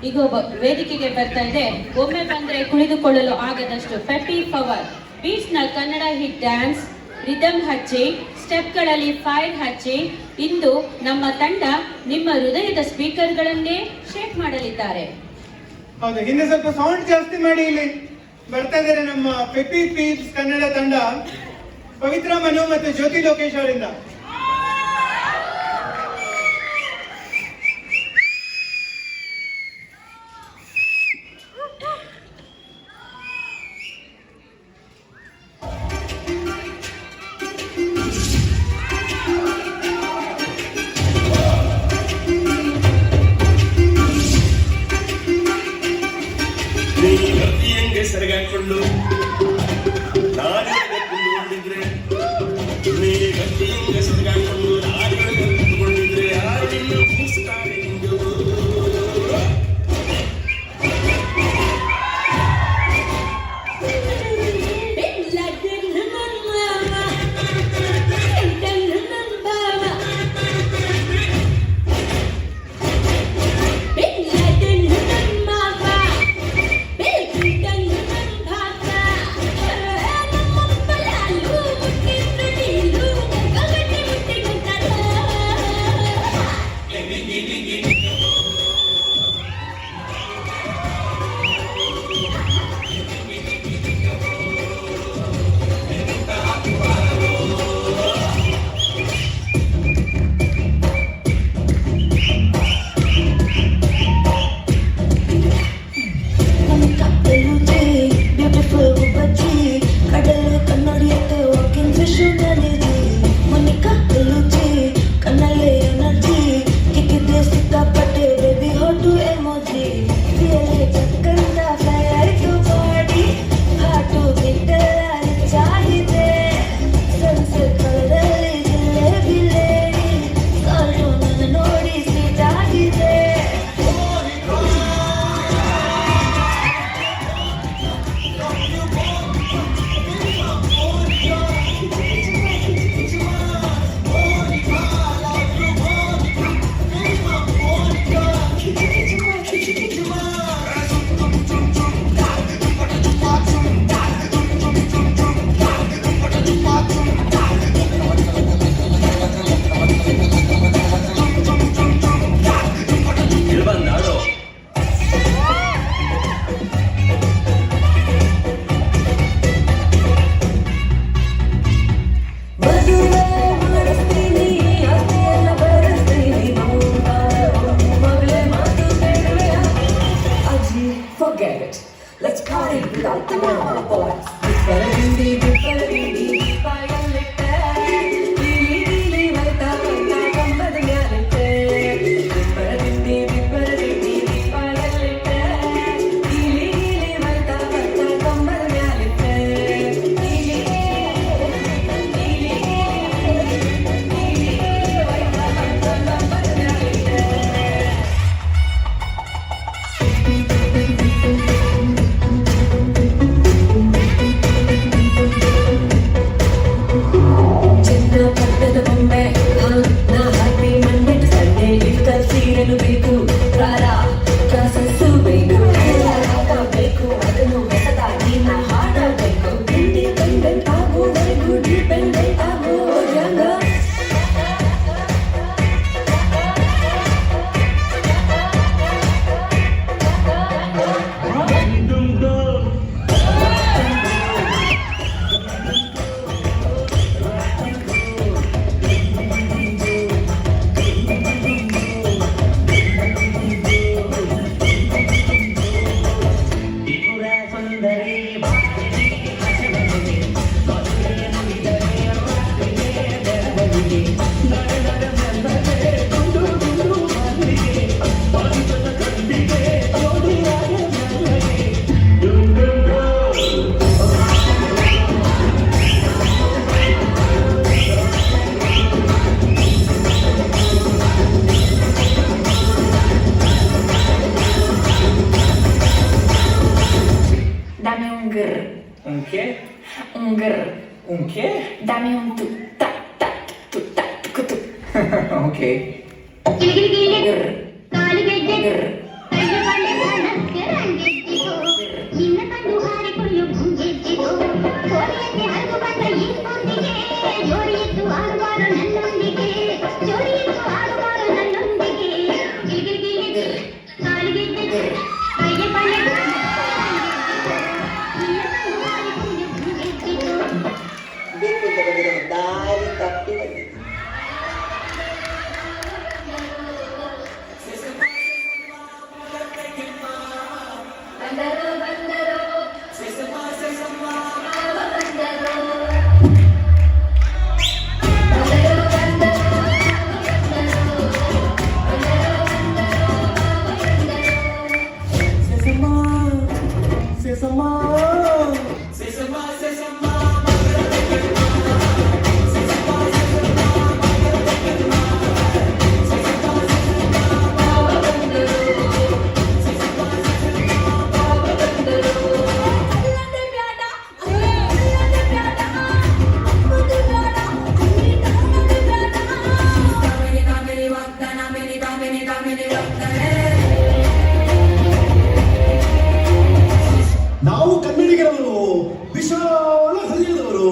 ಈಗ ವೇದಿಕೆಗೆ ಬರ್ತಾ ಇದೆ. ಒಮ್ಮೆ ಬಂದ್ರೆ ಕುಳಿತುಕೊಳ್ಳಲು ಆಗದಷ್ಟು ಪೆಪ್ಪಿ ಪವರ್ ಬೀಟ್ಸ್ ನ ಕನ್ನಡ ಹಿಟ್ ಡ್ಯಾನ್ಸ್ ರಿದಮ್ ಹಚ್ಚಿ ಸ್ಟೆಪ್ಗಳಲ್ಲಿ ಫೈರ್ ಹಚ್ಚಿ ಇಂದು ನಮ್ಮ ತಂಡ ನಿಮ್ಮ ಹೃದಯದ ಸ್ಪೀಕರ್ಗಳನ್ನೇ ಶೇಕ್ ಮಾಡಲಿದ್ದಾರೆ. ಹೌದು, ಹಿಂದೆ ಸ್ವಲ್ಪ ಸೌಂಡ್ ಜಾಸ್ತಿ ಮಾಡಿ. ಇಲ್ಲಿ ಬರ್ತಾ ಇದ್ದಾರೆ ನಮ್ಮ ಪೆಪ್ಪಿ ಪೀಪ್ಸ್ ಕನ್ನಡ ತಂಡ, ಪವಿತ್ರ ಮನು ಮತ್ತು ಜ್ಯೋತಿ ಲೋಕೇಶ್ ಅವರಿಂದ. ಸರಿಗಾಕೊಂಡು ದಾರಿಯಲ್ಲಿ ಕುಂದುಕೊಂಡಿದ್ರೆ ನೀ ಗಟ್ಟಿಯಿಂದ ಸರಿಗಾಕೊಂಡು ದಾರಿಯಲ್ಲಿ ಕುಂದುಕೊಂಡಿದ್ರೆ ಯಾರಿನ್ನು ಕೂಸ್ತಾರೆ ಹಿಂಗೆ Let's party without the normal boys. Un qué? Un grr. ¿Un qué? Dame un tu, ta, ta, tu, ta, tu, tu. Ok. Grr. Grr. ಬೇಕು ಅಂತ ಬಂದಿರೋ ದಾರಿ ತಪ್ಪಿ ಬಂದಿದೆ. ನಾವು ಕನ್ನಡಿಗರವರು, ವಿಶಾಲ ಹೃದಯದವರು.